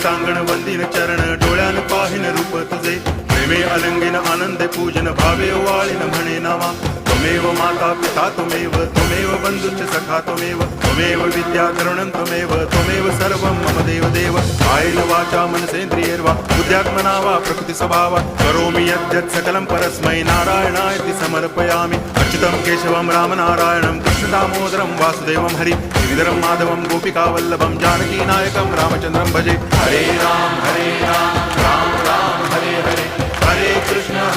टांगण वंदिन चरण डोळ्यान पाहिन रूप तुझे प्रेमे अलंगिन आनंद पूजन भावे वाळीन म्हणे नामा त्वमेव माता पिता त्वमेव बंधुश्च सखा त्वमेव विद्या करुणं त्वमेव सर्वं मम देव कायेन वाचा मनसेन्द्रियैर्वा बुद्ध्यात्मना वा प्रकृति स्वभावा करोमि यद्यत् सकलं परस्मै नारायणायति समर्पयामि अच्युतं केशवं रामनारायणं कृष्णदामोदरं वासुदेवं हरि गिरिधरं माधवं गोपिकावल्लभं जानकीनायकं रामचन्द्रं भजे हरे राम राम राम हरे हरे हरे कृष्ण